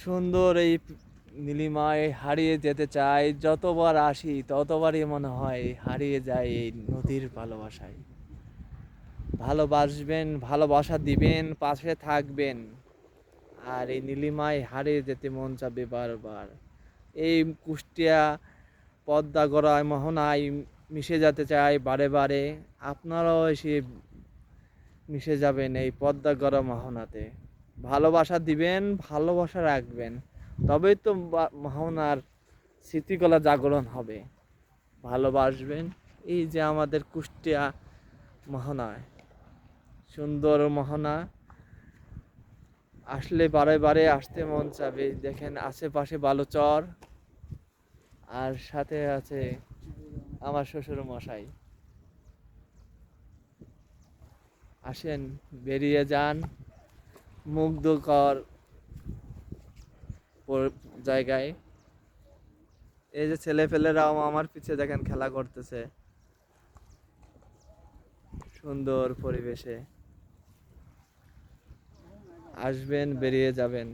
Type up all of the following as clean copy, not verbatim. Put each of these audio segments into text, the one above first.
সুন্দর এই নীলিমায় হারিয়ে যেতে চাই, যতবার আসি ততবারই মনে হয় হারিয়ে যায় এই নদীর ভালোবাসায়। ভালোবাসবেন, ভালোবাসা দিবেন, পাশে থাকবেন, আর এই নীলিমায় হারিয়ে যেতে মন চাবে বারবার। এই কুষ্টিয়া, পদ্মা, গড়াই, মোহনায় মিশে যেতে চাই বারে বারে। আপনারাও এসে মিশে যাবেন এই পদ্মা, গড়া, মোহনাতে। ভালোবাসা দিবেন, ভালোবাসা রাখবেন, তবেই তো মোহনার স্মৃতিকলা জাগরণ হবে। ভালোবাসবেন। এই যে আমাদের কুষ্টিয়া মোহনায়, সুন্দর মোহনা, আসলে বারে বারে আসতে মন চাবে। দেখেন আশেপাশে বালুচর, আর সাথে আছে আমার শ্বশুর মশাই। আসেন, বেরিয়ে যান মুগ্ধকর জায়গায়। এই যে ছেলেপেলেরাও আমার পিছে দেখেন খেলা করতেছে সুন্দর পরিবেশে। আসবেন, বেরিয়ে যাবেন।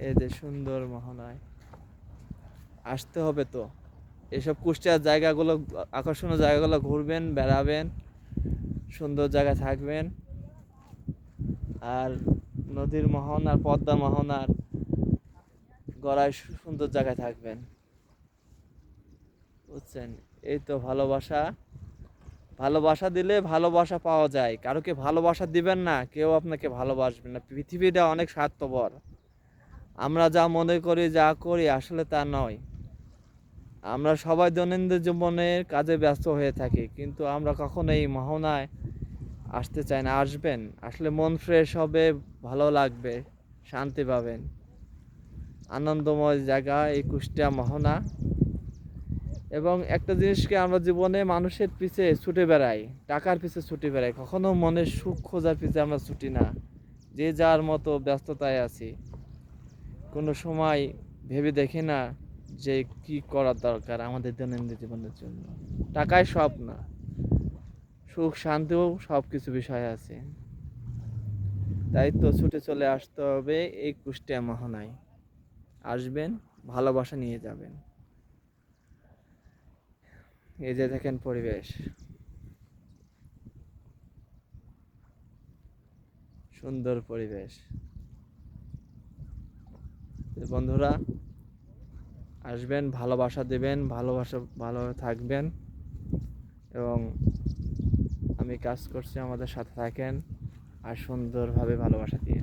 এই যে সুন্দর মোহনায় আসতে হবে তো। এসব কুষ্টিয়ার জায়গাগুলো, আকর্ষণীয় জায়গাগুলো ঘুরবেন, বেড়াবেন, সুন্দর জায়গায় থাকবেন, আর নদীর মোহনার, পদ্মা মোহনার গড়ায় সুন্দর জায়গায় থাকবেন। বুঝছেন? এই তো ভালোবাসা। ভালোবাসা দিলে ভালোবাসা পাওয়া যায়। কারোকে ভালোবাসা দিবেন না, কেউ আপনাকে ভালোবাসবে না। পৃথিবীটা অনেক স্বার্থপর। আমরা যা মনে করি, যা করি, আসলে তা নয়। আমরা সবাই দৈনন্দিন জীবনের কাজে ব্যস্ত হয়ে থাকি, কিন্তু আমরা কখনো এই মোহনায় আসতে চাই না। আসবেন, আসলে মন ফ্রেশ হবে, ভালো লাগবে, শান্তি পাবেন। আনন্দময় জায়গা এই কুষ্টিয়া মোহনা। এবং একটা জিনিসকে আমরা জীবনে মানুষের পিছে ছুটে বেড়াই, টাকার পিছে ছুটে বেড়াই, কখনো মনের সুখ খোঁজার পিছে আমরা ছুটি না। যে যার মতো ব্যস্ততায় আছি, কোনো সময় ভেবে দেখি না যে কি করার দরকার আমাদের দৈনন্দিন জীবনের জন্য। টাকায় সব না, সুখ শান্তিও সব কিছু বিষয় আছে। তাই তো ছুটে চলে আসতে হবে এই কুষ্টিয়া মোহনায়। আসবেন, ভালোবাসা নিয়ে যাবেন। এই যে দেখেন পরিবেশ, সুন্দর পরিবেশ। বন্ধুরা, আসবেন, ভালোবাসা দেবেন, ভালোবাসা, ভালোভাবে থাকবেন, এবং আমি কাজ করছি, আমাদের সাথে থাকেন, আর সুন্দরভাবে ভালোবাসা দিয়ে